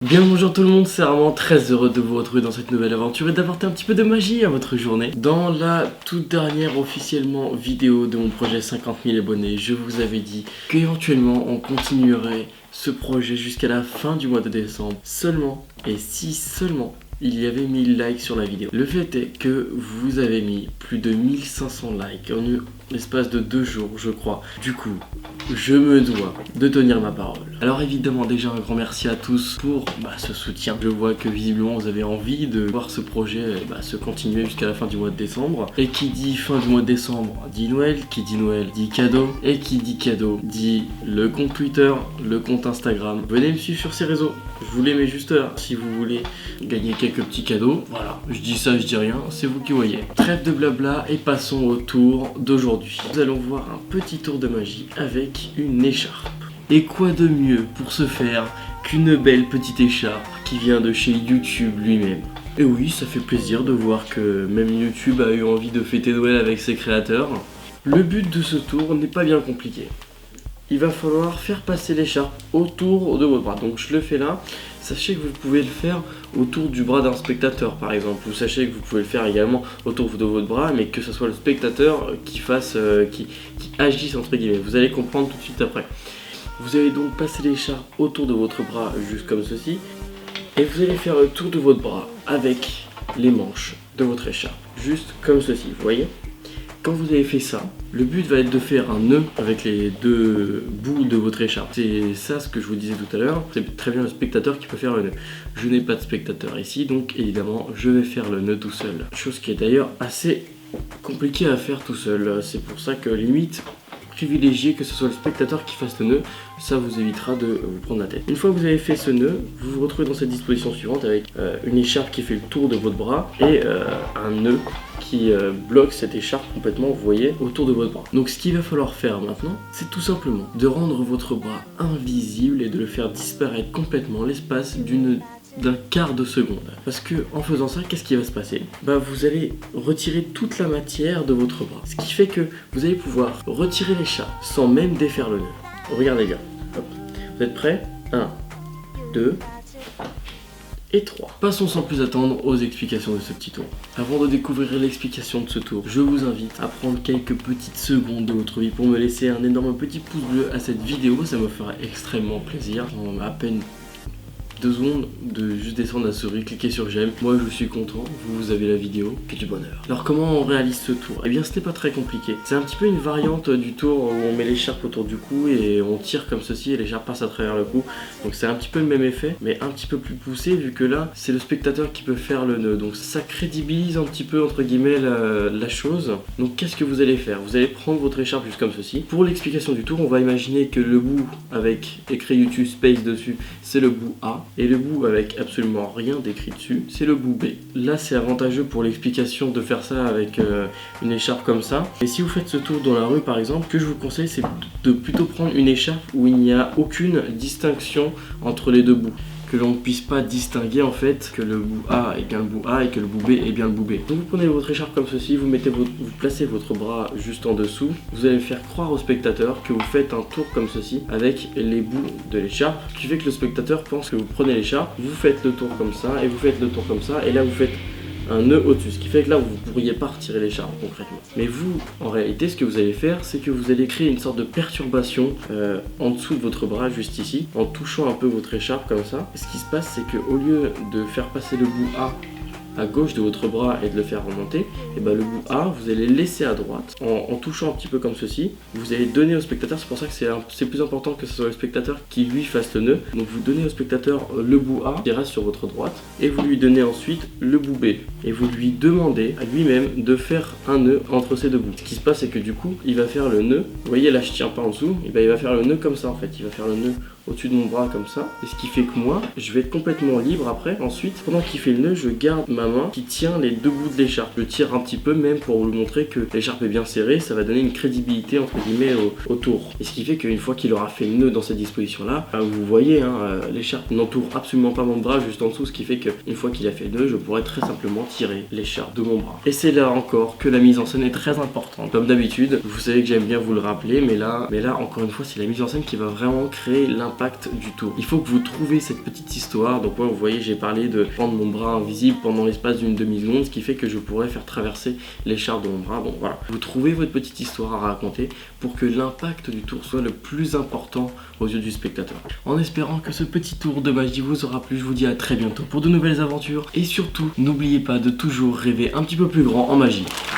Bien bonjour tout le monde, c'est Armand, très heureux de vous retrouver dans cette nouvelle aventure et d'apporter un petit peu de magie à votre journée. Dans la toute dernière officiellement vidéo de mon projet 50 000 abonnés, je vous avais dit qu'éventuellement on continuerait ce projet jusqu'à la fin du mois de décembre. Seulement, et si seulement, il y avait 1000 likes sur la vidéo. Le fait est que vous avez mis plus de 1500 likes en l'espace de 2 jours, je crois. Du coup, je me dois de tenir ma parole. Alors évidemment, déjà un grand merci à tous pour ce soutien. Je vois que visiblement vous avez envie de voir ce projet se continuer jusqu'à la fin du mois de décembre. Et qui dit fin du mois de décembre dit Noël, qui dit Noël dit cadeau, et qui dit cadeau dit le compte Twitter, le compte Instagram. Venez me suivre sur ces réseaux, je vous les mets juste là si vous voulez gagner quelques petits cadeaux. Voilà, je dis ça, je dis rien, c'est vous qui voyez. Trêve de blabla et passons au tour d'aujourd'hui. Nous allons voir un petit tour de magie avec une écharpe. Et quoi de mieux pour ce faire qu'une belle petite écharpe qui vient de chez YouTube lui-même. Et oui, ça fait plaisir de voir que même YouTube a eu envie de fêter Noël avec ses créateurs. Le but de ce tour n'est pas bien compliqué. Il va falloir faire passer l'écharpe autour de votre bras. Donc je le fais là. Sachez que vous pouvez le faire autour du bras d'un spectateur par exemple. Ou sachez que vous pouvez le faire également autour de votre bras, mais que ce soit le spectateur qui agisse entre guillemets. Vous allez comprendre tout de suite après. Vous allez donc passer l'écharpe autour de votre bras juste comme ceci. Et vous allez faire le tour de votre bras avec les manches de votre écharpe. Juste comme ceci, vous voyez ? Quand vous avez fait ça, le but va être de faire un nœud avec les deux bouts de votre écharpe. C'est ça ce que je vous disais tout à l'heure, c'est très bien le spectateur qui peut faire le nœud. Je n'ai pas de spectateur ici, donc évidemment je vais faire le nœud tout seul. Chose qui est d'ailleurs assez compliquée à faire tout seul, c'est pour ça que limite, privilégier que ce soit le spectateur qui fasse le nœud, ça vous évitera de vous prendre la tête. Une fois que vous avez fait ce nœud, vous vous retrouvez dans cette disposition suivante avec une écharpe qui fait le tour de votre bras et un nœud qui bloque cette écharpe complètement, vous voyez, autour de votre bras. Donc ce qu'il va falloir faire maintenant, c'est tout simplement de rendre votre bras invisible et de le faire disparaître complètement l'espace d'un quart de seconde. Parce que en faisant ça, qu'est-ce qui va se passer ? Vous allez retirer toute la matière de votre bras. Ce qui fait que vous allez pouvoir retirer l'écharpe sans même défaire le nœud. Regardez bien. Hop. Vous êtes prêts ? 1, 2 et 3. Passons sans plus attendre aux explications de ce petit tour. Avant de découvrir l'explication de ce tour, je vous invite à prendre quelques petites secondes de votre vie pour me laisser un énorme petit pouce bleu à cette vidéo. Ça me fera extrêmement plaisir. En à peine 2 secondes de juste descendre la souris, cliquer sur j'aime. Moi je suis content, vous avez la vidéo, que du bonheur. Alors comment on réalise ce tour ? Eh bien ce n'est pas très compliqué. C'est un petit peu une variante du tour où on met l'écharpe autour du cou et on tire comme ceci et l'écharpe passe à travers le cou. Donc c'est un petit peu le même effet, mais un petit peu plus poussé vu que là c'est le spectateur qui peut faire le nœud. Donc ça crédibilise un petit peu entre guillemets la chose. Donc qu'est-ce que vous allez faire ? Vous allez prendre votre écharpe juste comme ceci. Pour l'explication du tour, on va imaginer que le bout avec écrit YouTube Space dessus, c'est le bout A. Et le bout avec absolument rien d'écrit dessus, c'est le bout B. Là, c'est avantageux pour l'explication de faire ça avec une écharpe comme ça. Et si vous faites ce tour dans la rue, par exemple, ce que je vous conseille, c'est de plutôt prendre une écharpe où il n'y a aucune distinction entre les deux bouts. Que l'on ne puisse pas distinguer en fait que le bout A est bien le bout A et que le bout B est bien le bout B. Donc vous prenez votre écharpe comme ceci, vous placez votre bras juste en dessous, vous allez faire croire au spectateur que vous faites un tour comme ceci avec les bouts de l'écharpe, ce qui fait que le spectateur pense que vous prenez l'écharpe, vous faites le tour comme ça et vous faites le tour comme ça et là vous faites un nœud au-dessus, ce qui fait que là vous ne pourriez pas retirer l'écharpe concrètement. Mais vous, en réalité, ce que vous allez faire, c'est que vous allez créer une sorte de perturbation en dessous de votre bras, juste ici, en touchant un peu votre écharpe comme ça. Et ce qui se passe, c'est qu'au lieu de faire passer le bout A à gauche de votre bras et de le faire remonter, et le bout A, vous allez le laisser à droite en touchant un petit peu comme ceci. Vous allez donner au spectateur, c'est pour ça que c'est plus important que ce soit le spectateur qui lui fasse le nœud. Donc vous donnez au spectateur le bout A qui reste sur votre droite et vous lui donnez ensuite le bout B. Et vous lui demandez à lui-même de faire un nœud entre ces deux bouts. Ce qui se passe, c'est que du coup, il va faire le nœud. Vous voyez là, je tiens pas en dessous. Et il va faire le nœud comme ça en fait. Il va faire le nœud au-dessus de mon bras comme ça. Et ce qui fait que moi, je vais être complètement libre après. Ensuite, pendant qu'il fait le nœud, je garde ma main qui tient les deux bouts de l'écharpe. Je tire un petit peu même pour vous montrer que l'écharpe est bien serrée. Ça va donner une crédibilité entre guillemets au tour. Et ce qui fait qu'une fois qu'il aura fait le nœud dans cette disposition-là, vous voyez, l'écharpe n'entoure absolument pas mon bras juste en dessous. Ce qui fait qu'une fois qu'il a fait le nœud, je pourrais très simplement tirer l'écharpe de mon bras. Et c'est là encore que la mise en scène est très importante. Comme d'habitude, vous savez que j'aime bien vous le rappeler, mais là encore une fois, c'est la mise en scène qui va vraiment créer l'impact l'impact du tour. Il faut que vous trouviez cette petite histoire. Donc moi, vous voyez, j'ai parlé de prendre mon bras invisible pendant l'espace d'une demi-seconde, ce qui fait que je pourrais faire traverser l'écharpe de mon bras. Bon voilà, vous trouvez votre petite histoire à raconter pour que l'impact du tour soit le plus important aux yeux du spectateur. En espérant que ce petit tour de magie vous aura plu, je vous dis à très bientôt pour de nouvelles aventures et surtout n'oubliez pas de toujours rêver un petit peu plus grand en magie.